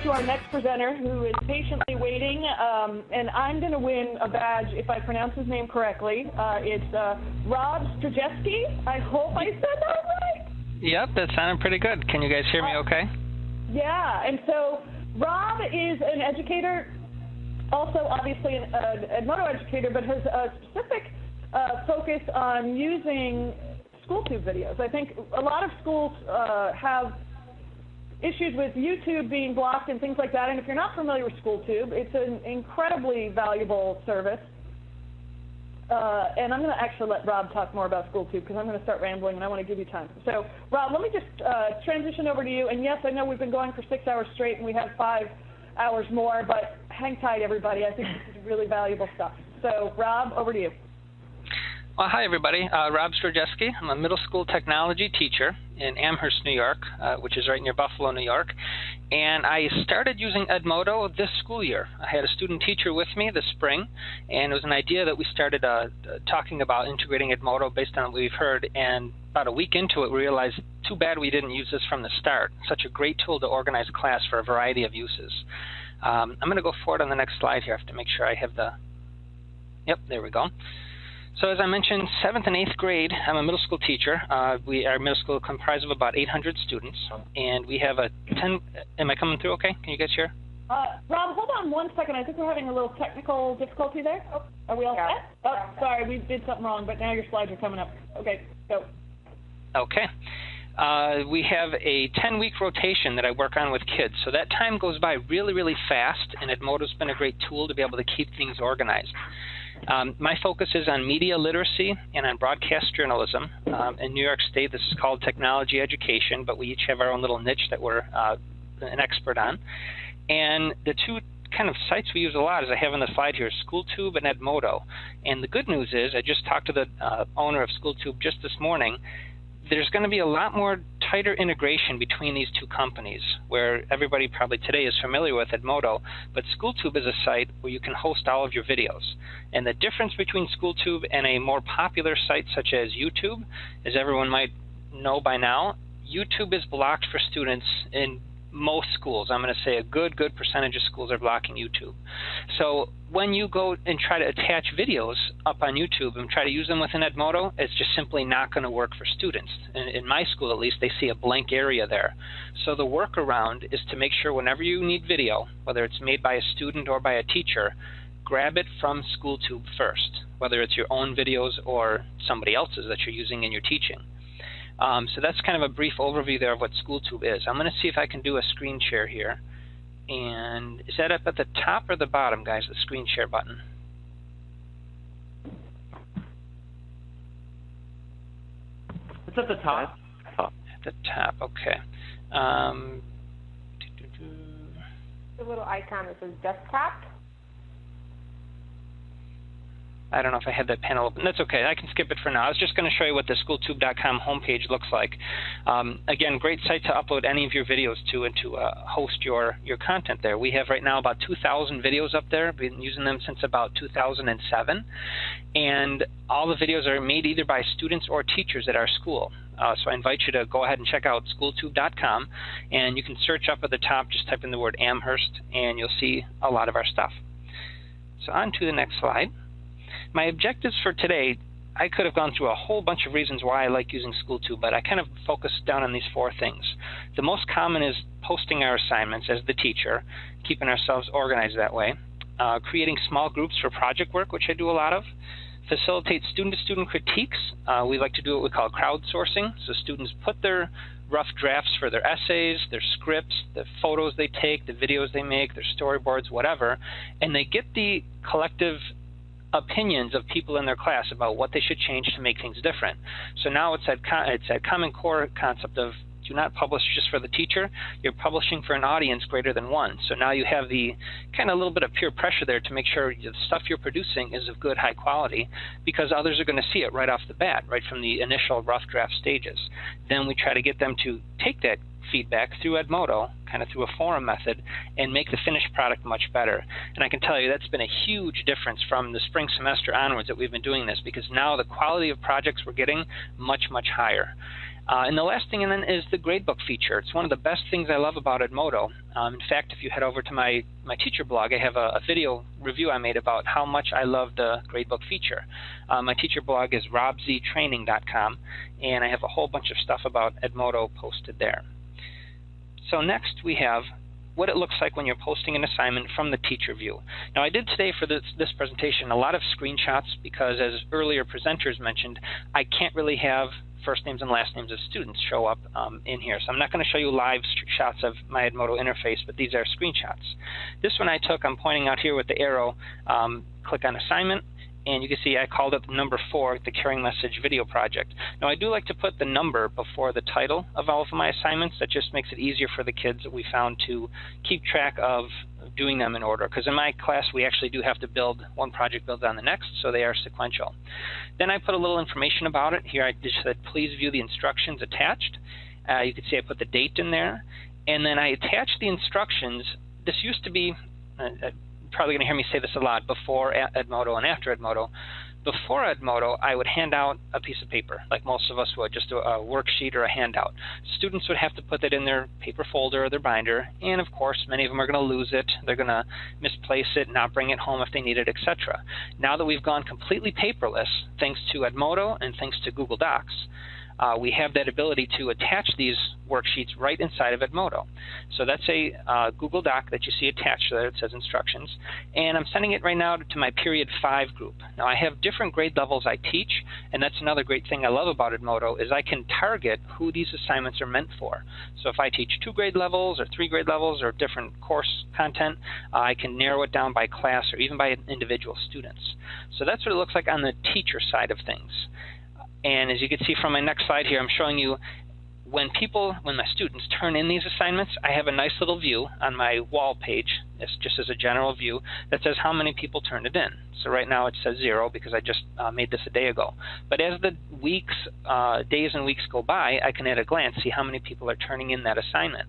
to our next presenter, who is patiently waiting, and I'm going to win a badge if I pronounce his name correctly. It's Rob Zdrojewski. I hope I said that right. Yep, that sounded pretty good. Can you guys hear me okay? Yeah, and so Rob is an educator, also obviously an Edmodo educator, but has a specific focus on using SchoolTube videos. I think a lot of schools have issues with YouTube being blocked and things like that, and if you're not familiar with SchoolTube, it's an incredibly valuable service. And I'm going to actually let Rob talk more about SchoolTube because I'm going to start rambling and I want to give you time. So, Rob, let me just transition over to you. And yes, I know we've been going for 6 hours straight and we have 5 hours more, but hang tight, everybody. I think this is really valuable stuff. So, Rob, over to you. Well, hi, everybody. Rob Zdrojewski. I'm a middle school technology teacher in Amherst, New York, which is right near Buffalo, New York. And I started using Edmodo this school year. I had a student teacher with me this spring, and it was an idea that we started talking about integrating Edmodo based on what we've heard. And about a week into it, we realized too bad we didn't use this from the start. Such a great tool to organize a class for a variety of uses. I'm going to go forward on the next slide here. I have to make sure I have the... Yep, there we go. So as I mentioned, 7th and 8th grade, I'm a middle school teacher. Our middle school comprises of about 800 students, and we have a 10... Am I coming through okay? Can you guys hear? Rob, hold on 1 second. I think we're having a little technical difficulty there. Oh, are we all set? Oh, sorry, we did something wrong, but now your slides are coming up. Okay, go. Okay. We have a 10-week rotation that I work on with kids, so that time goes by really, really fast, and Edmodo's been a great tool to be able to keep things organized. My focus is on media literacy and on broadcast journalism. In New York State, this is called technology education, but we each have our own little niche that we're an expert on. And the two kind of sites we use a lot, as I have on the slide here, SchoolTube and Edmodo. And the good news is, I just talked to the owner of SchoolTube just this morning. There's going to be a lot more tighter integration between these two companies, where everybody probably today is familiar with Edmodo, but SchoolTube is a site where you can host all of your videos. And the difference between SchoolTube and a more popular site such as YouTube, as everyone might know by now, YouTube is blocked for students in most schools. I'm going to say a good percentage of schools are blocking YouTube. So when you go and try to attach videos up on YouTube and try to use them within Edmodo, it's just simply not going to work for students. In my school, at least, they see a blank area there. So the workaround is to make sure whenever you need video, whether it's made by a student or by a teacher, grab it from SchoolTube first, whether it's your own videos or somebody else's that you're using in your teaching. So that's kind of a brief overview there of what SchoolTube is. I'm going to see if I can do a screen share here. And is that up at the top or the bottom, guys, the screen share button? It's at the top. At the top, okay. The little icon that says desktop. I don't know if I had that panel open. That's okay. I can skip it for now. I was just going to show you what the SchoolTube.com homepage looks like. Again, great site to upload any of your videos to and to host your content there. We have right now about 2,000 videos up there. We've been using them since about 2007. And all the videos are made either by students or teachers at our school. So I invite you to go ahead and check out SchoolTube.com. And you can search up at the top, just type in the word Amherst, and you'll see a lot of our stuff. So on to the next slide. My objectives for today, I could have gone through a whole bunch of reasons why I like using SchoolTube, but I kind of focused down on these 4 things. The most common is posting our assignments as the teacher, keeping ourselves organized that way, creating small groups for project work, which I do a lot of, facilitate student-to-student critiques. We like to do what we call crowdsourcing, so students put their rough drafts for their essays, their scripts, the photos they take, the videos they make, their storyboards, whatever, and they get the collective opinions of people in their class about what they should change to make things different. So now it's that common core concept of do not publish just for the teacher, you're publishing for an audience greater than one. So now you have the kind of a little bit of peer pressure there to make sure the stuff you're producing is of good, high quality, because others are going to see it right off the bat, right from the initial rough draft stages. Then we try to get them to take that feedback through Edmodo, kind of through a forum method, and make the finished product much better. And I can tell you that's been a huge difference from the spring semester onwards that we've been doing this, because now the quality of projects we're getting much, much higher. And the last thing then is the Gradebook feature. It's one of the best things I love about Edmodo. In fact, if you head over to my teacher blog, I have a video review I made about how much I love the Gradebook feature. My teacher blog is robztraining.com, and I have a whole bunch of stuff about Edmodo posted there. So next we have what it looks like when you're posting an assignment from the teacher view. Now, I did today for this presentation a lot of screenshots because, as earlier presenters mentioned, I can't really have first names and last names of students show up in here. So I'm not going to show you live shots of my Edmodo interface, but these are screenshots. This one I took, I'm pointing out here with the arrow, click on assignment, and you can see I called it number 4, the Caring Message Video Project. Now, I do like to put the number before the title of all of my assignments. That just makes it easier for the kids that we found to keep track of doing them in order, because in my class we actually do have to build one project builds on the next, so they are sequential. Then I put a little information about it. Here I just said please view the instructions attached. You can see I put the date in there, and then I attached the instructions. This used to be probably going to hear me say this a lot, before Edmodo and after Edmodo. Before Edmodo, I would hand out a piece of paper, like most of us would, just a worksheet or a handout. Students would have to put that in their paper folder or their binder, and of course, many of them are going to lose it. They're going to misplace it, not bring it home if they need it, etc. Now that we've gone completely paperless, thanks to Edmodo and thanks to Google Docs, we have that ability to attach these worksheets right inside of Edmodo. So that's a Google Doc that you see attached there. It says instructions. And I'm sending it right now to my Period 5 group. Now, I have different grade levels I teach, and that's another great thing I love about Edmodo is I can target who these assignments are meant for. So if I teach 2 grade levels or 3 grade levels or different course content, I can narrow it down by class or even by individual students. So that's what it looks like on the teacher side of things. And as you can see from my next slide here, I'm showing you when my students turn in these assignments, I have a nice little view on my wall page, it's just as a general view, that says how many people turned it in. So right now it says 0 because I just made this a day ago. But as the days and weeks go by, I can at a glance see how many people are turning in that assignment.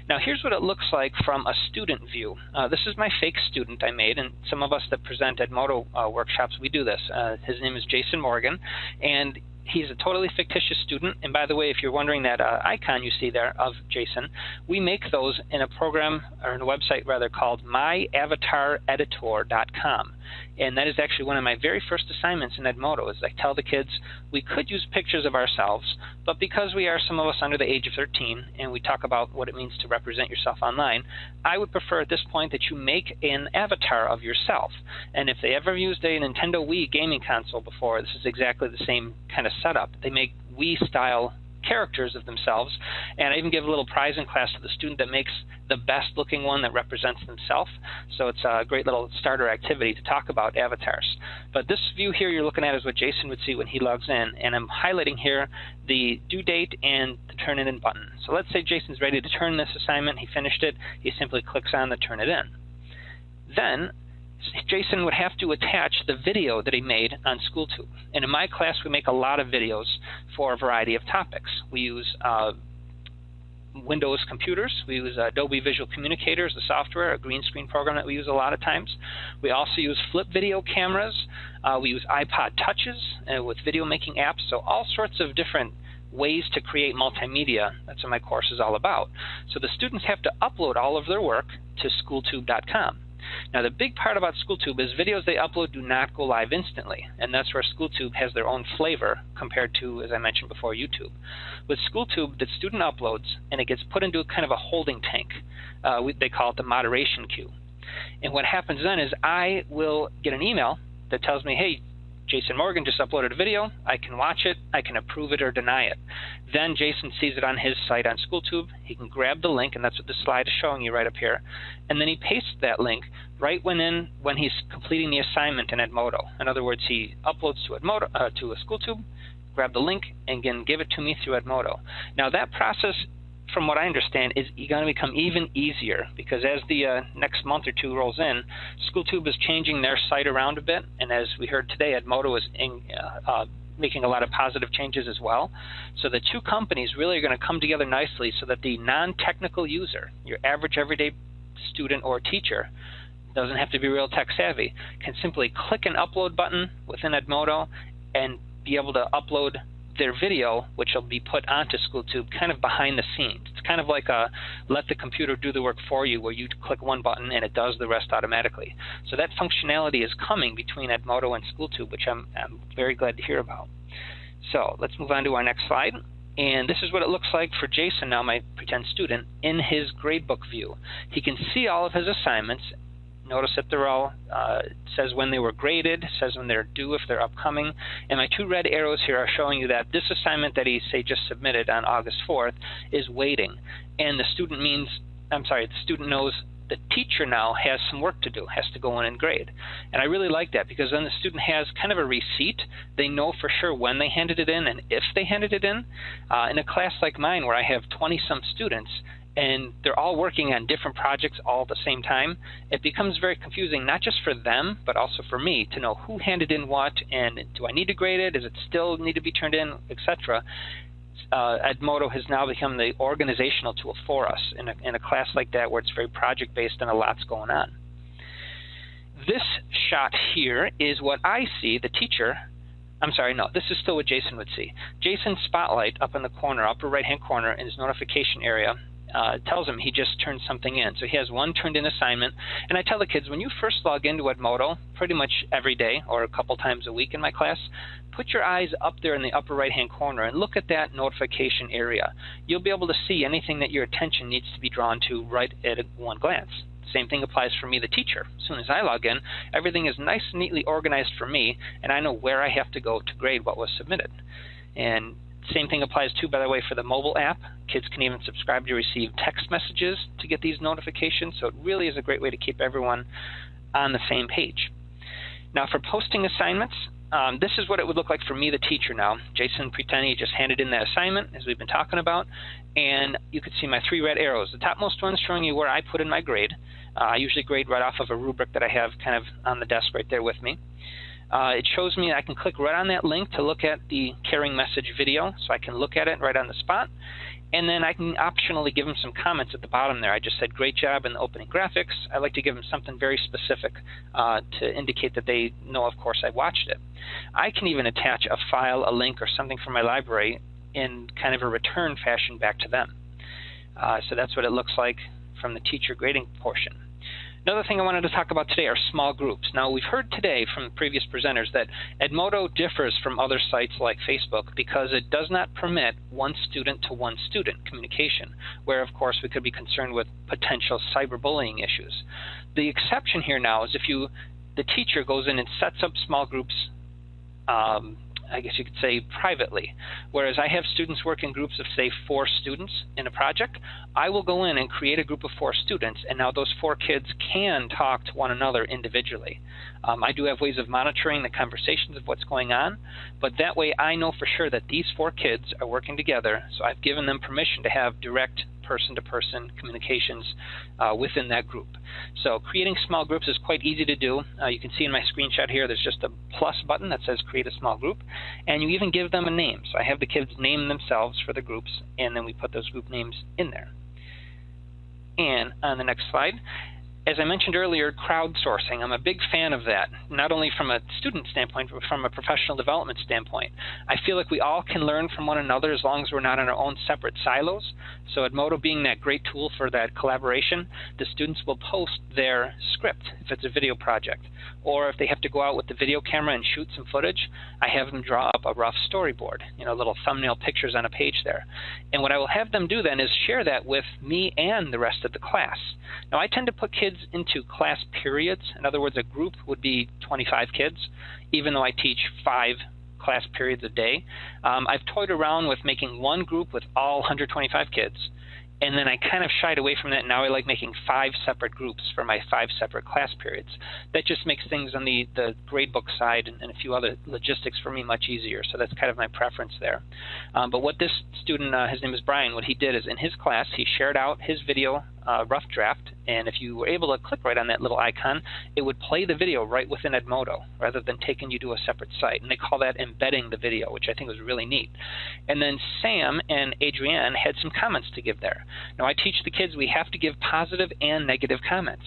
Now here's what it looks like from a student view. This is my fake student I made, and some of us that present Edmodo workshops, we do this. His name is Jason Morgan, and he's a totally fictitious student. And by the way, if you're wondering that icon you see there of Jason, we make those in a program, or in a website rather, called myavatareditor.com. And that is actually one of my very first assignments in Edmodo, is I tell the kids we could use pictures of ourselves, but because we are some of us under the age of 13, and we talk about what it means to represent yourself online, I would prefer at this point that you make an avatar of yourself. And if they ever used a Nintendo Wii gaming console before, this is exactly the same kind of setup. They make Wii-style characters of themselves, and I even give a little prize in class to the student that makes the best looking one that represents themselves. So it's a great little starter activity to talk about avatars. But this view here you're looking at is what Jason would see when he logs in, and I'm highlighting here the due date and the turn it in button. So let's say Jason's ready to turn this assignment, he finished it, he simply clicks on the turn it in. Then Jason would have to attach the video that he made on SchoolTube. And in my class, we make a lot of videos for a variety of topics. We use Windows computers. We use Adobe Visual Communicators, the software, a green screen program that we use a lot of times. We also use flip video cameras. We use iPod Touches with video making apps. So all sorts of different ways to create multimedia. That's what my course is all about. So the students have to upload all of their work to SchoolTube.com. Now, the big part about SchoolTube is videos they upload do not go live instantly, and that's where SchoolTube has their own flavor compared to, as I mentioned before, YouTube. With SchoolTube, the student uploads, and it gets put into kind of a holding tank. They call it the moderation queue. And what happens then is I will get an email that tells me, hey, Jason Morgan just uploaded a video. I can watch it. I can approve it or deny it. Then Jason sees it on his site on SchoolTube. He can grab the link, and that's what this slide is showing you right up here. And then he pastes that link right when he's completing the assignment in Edmodo. In other words, he uploads to Edmodo to a SchoolTube, grab the link, and again give it to me through Edmodo. Now that process, from what I understand, is going to become even easier because as the next month or two rolls in, SchoolTube is changing their site around a bit, and as we heard today, Edmodo is making a lot of positive changes as well. So the two companies really are going to come together nicely so that the non-technical user, your average everyday student or teacher, doesn't have to be real tech savvy, can simply click an upload button within Edmodo and be able to upload their video, which will be put onto SchoolTube kind of behind the scenes. It's kind of like a let the computer do the work for you, where you click one button and it does the rest automatically. So that functionality is coming between Edmodo and SchoolTube, which I'm very glad to hear about. So let's move on to our next slide. And this is what it looks like for Jason, now my pretend student, in his Gradebook View. He can see all of his assignments. Notice that they're all, says when they were graded, says when they're due, if they're upcoming. And my two red arrows here are showing you that this assignment that he, say, just submitted on August 4th is waiting. And the student the student knows the teacher now has some work to do, has to go in and grade. And I really like that, because then the student has kind of a receipt. They know for sure when they handed it in and if they handed it in. In a class like mine, where I have 20-some students, and they're all working on different projects all at the same time, it becomes very confusing, not just for them, but also for me, to know who handed in what, and do I need to grade it, does it still need to be turned in, etc. Edmodo has now become the organizational tool for us in a class like that, where it's very project-based and a lot's going on. This shot here is what I see, the teacher. I'm sorry, no, this is still what Jason would see. Jason's spotlight up in the corner, upper right-hand corner in his notification area, tells him he just turned something in. So he has one turned in assignment. And I tell the kids, when you first log into Edmodo, pretty much every day or a couple times a week in my class, put your eyes up there in the upper right-hand corner and look at that notification area. You'll be able to see anything that your attention needs to be drawn to right at one glance. Same thing applies for me, the teacher. As soon as I log in, everything is nice and neatly organized for me, and I know where I have to go to grade what was submitted. And same thing applies too, by the way, for the mobile app. Kids can even subscribe to receive text messages to get these notifications, so it really is a great way to keep everyone on the same page. Now for posting assignments, this is what it would look like for me, the teacher now. Jason pretending he just handed in that assignment, as we've been talking about, and you can see my three red arrows. The topmost one showing you where I put in my grade. I usually grade right off of a rubric that I have kind of on the desk right there with me. It shows me I can click right on that link to look at the Caring Message video, so I can look at it right on the spot. And then I can optionally give them some comments at the bottom there. I just said, great job in the opening graphics. I like to give them something very specific to indicate that they know, of course, I watched it. I can even attach a file, a link, or something from my library in kind of a return fashion back to them. So that's what it looks like from the teacher grading portion. Another thing I wanted to talk about today are small groups. Now, we've heard today from previous presenters that Edmodo differs from other sites like Facebook because it does not permit one student to one student communication, where, of course, we could be concerned with potential cyberbullying issues. The exception here now is if the teacher goes in and sets up small groups, I guess you could say privately. Whereas I have students work in groups of, say, 4 students in a project, I will go in and create a group of 4 students, and now those 4 kids can talk to one another individually. I do have ways of monitoring the conversations of what's going on, but that way I know for sure that these 4 kids are working together, so I've given them permission to have direct person-to-person communications within that group. So creating small groups is quite easy to do. You can see in my screenshot here there's just a plus button that says create a small group, and you even give them a name. So I have the kids name themselves for the groups, and then we put those group names in there. And on the next slide, as I mentioned earlier, crowdsourcing. I'm a big fan of that, not only from a student standpoint, but from a professional development standpoint. I feel like we all can learn from one another as long as we're not in our own separate silos. So Edmodo being that great tool for that collaboration, the students will post their script if it's a video project. Or if they have to go out with the video camera and shoot some footage, I have them draw up a rough storyboard, little thumbnail pictures on a page there. And what I will have them do then is share that with me and the rest of the class. Now I tend to put kids into class periods. In other words, a group would be 25 kids, even though I teach 5 class periods a day. I've toyed around with making one group with all 125 kids, and then I kind of shied away from that. Now I like making 5 separate groups for my 5 separate class periods. That just makes things on the gradebook side and a few other logistics for me much easier. So that's kind of my preference there. But what this student, his name is Brian, what he did is in his class he shared out his video rough draft, and if you were able to click right on that little icon, it would play the video right within Edmodo rather than taking you to a separate site. And they call that embedding the video, which I think was really neat. And then Sam and Adrienne had some comments to give there. Now I teach the kids we have to give positive and negative comments.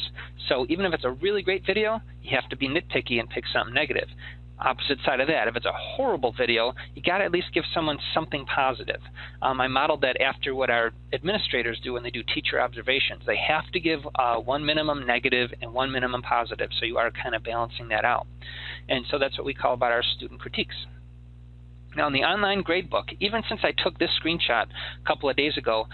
So even if it's a really great video, you have to be nitpicky and pick something negative. opposite side of that. If it's a horrible video, you got to at least give someone something positive. I modeled that after what our administrators do when they do teacher observations. They have to give one minimum negative and one minimum positive, so you are kind of balancing that out. And so that's what we call about our student critiques. Now, in the online gradebook, even since I took this screenshot a couple of days ago,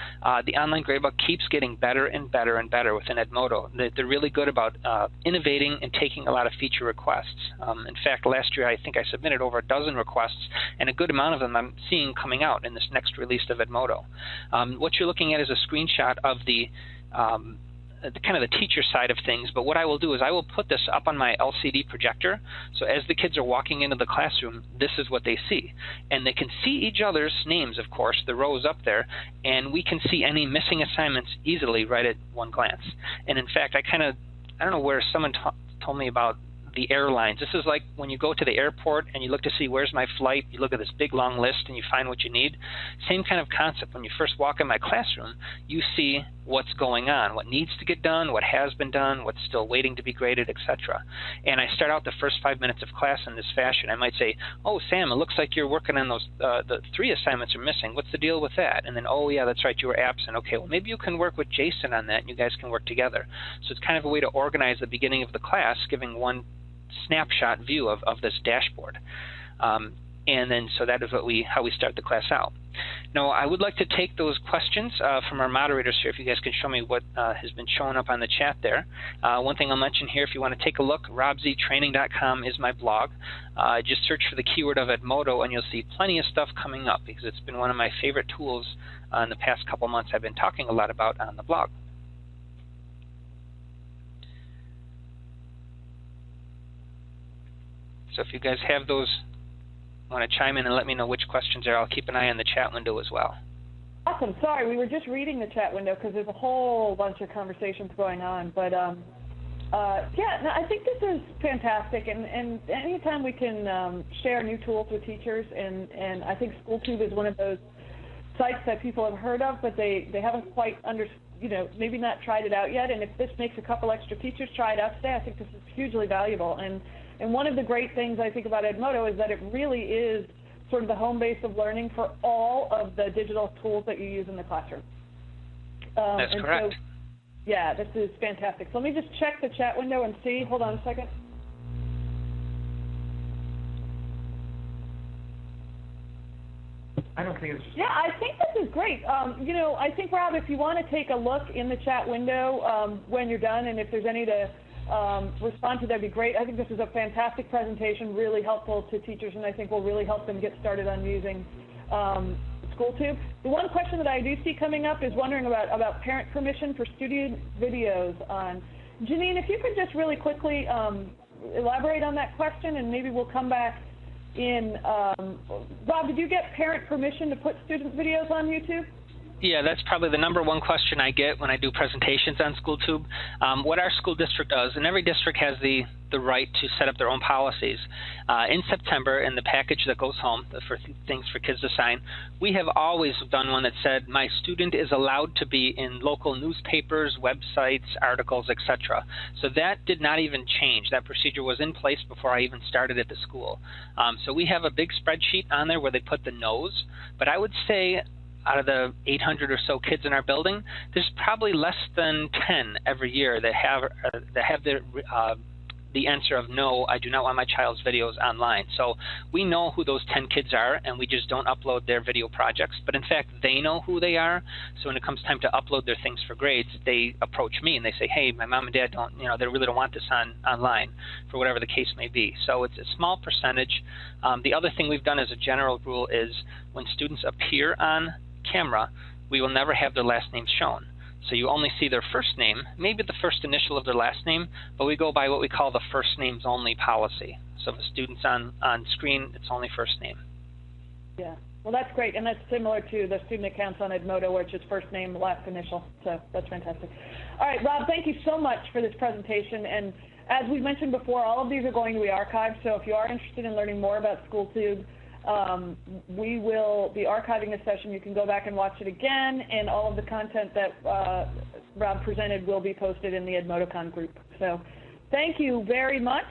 the online gradebook keeps getting better and better and better within Edmodo. They're really good about innovating and taking a lot of feature requests. In fact, last year I think I submitted over a dozen requests, and a good amount of them I'm seeing coming out in this next release of Edmodo. What you're looking at is a screenshot of the kind of the teacher side of things, but what I will do is I will put this up on my LCD projector, so as the kids are walking into the classroom, this is what they see. And they can see each other's names, of course, the rows up there, and we can see any missing assignments easily right at one glance. And in fact, I don't know where someone told me about the airlines. This is like when you go to the airport and you look to see where's my flight, you look at this big long list and you find what you need. Same kind of concept. When you first walk in my classroom, you see what's going on, what needs to get done, what has been done, what's still waiting to be graded, etc. And I start out the first 5 minutes of class in this fashion. I might say, oh, Sam, it looks like you're working on those, the 3 assignments are missing. What's the deal with that? And then, oh, yeah, that's right, you were absent. Okay, well, maybe you can work with Jason on that and you guys can work together. So it's kind of a way to organize the beginning of the class, giving one snapshot view of this dashboard. And then so that is how we start the class out. Now, I would like to take those questions from our moderators here, if you guys can show me what has been showing up on the chat there. One thing I'll mention here, if you want to take a look, robztraining.com is my blog. Just search for the keyword of Edmodo and you'll see plenty of stuff coming up, because it's been one of my favorite tools in the past couple months I've been talking a lot about on the blog. So if you guys have those, want to chime in and let me know which questions are, I'll keep an eye on the chat window as well. Awesome. Sorry, we were just reading the chat window because there's a whole bunch of conversations going on. But yeah, no, I think this is fantastic. And anytime we can share new tools with teachers, and I think SchoolTube is one of those sites that people have heard of, but they haven't quite maybe not tried it out yet. And if this makes a couple extra teachers try it out today, I think this is hugely valuable. And one of the great things I think about Edmodo is that it really is sort of the home base of learning for all of the digital tools that you use in the classroom. That's correct. So, yeah, this is fantastic. So let me just check the chat window and see. Hold on a second. I don't think it's... Yeah, I think this is great. I think, Rob, if you want to take a look in the chat window when you're done, and if there's any to respond to, that'd be great. I think this is a fantastic presentation, really helpful to teachers, and I think will really help them get started on using SchoolTube. The one question that I do see coming up is wondering about parent permission for student videos on. Janine, if you could just really quickly elaborate on that question, and maybe we'll come back in. Rob, did you get parent permission to put student videos on YouTube? Yeah, that's probably the #1 question I get when I do presentations on SchoolTube. What our school district does, and every district has the right to set up their own policies. In September, in the package that goes home for things for kids to sign, we have always done one that said, my student is allowed to be in local newspapers, websites, articles, etc. So that did not even change. That procedure was in place before I even started at the school. So we have a big spreadsheet on there where they put the no's, but I would say out of the 800 or so kids in our building, there's probably less than 10 every year that have the answer of no, I do not want my child's videos online. So we know who those 10 kids are, and we just don't upload their video projects. But in fact, they know who they are. So when it comes time to upload their things for grades, they approach me and they say, hey, my mom and dad don't, they really don't want this online, for whatever the case may be. So it's a small percentage. The other thing we've done as a general rule is when students appear on camera, we will never have their last names shown. So you only see their first name, maybe the first initial of their last name, but we go by what we call the first names only policy. So if a student's on screen, it's only first name. Yeah, well, that's great, and that's similar to the student accounts on Edmodo, which is first name, last initial. So that's fantastic. All right, Rob, thank you so much for this presentation. And as we mentioned before, all of these are going to be archived. So if you are interested in learning more about SchoolTube, we will be archiving this session. You can go back and watch it again, and all of the content that Rob presented will be posted in the EdmodoCon group. So thank you very much.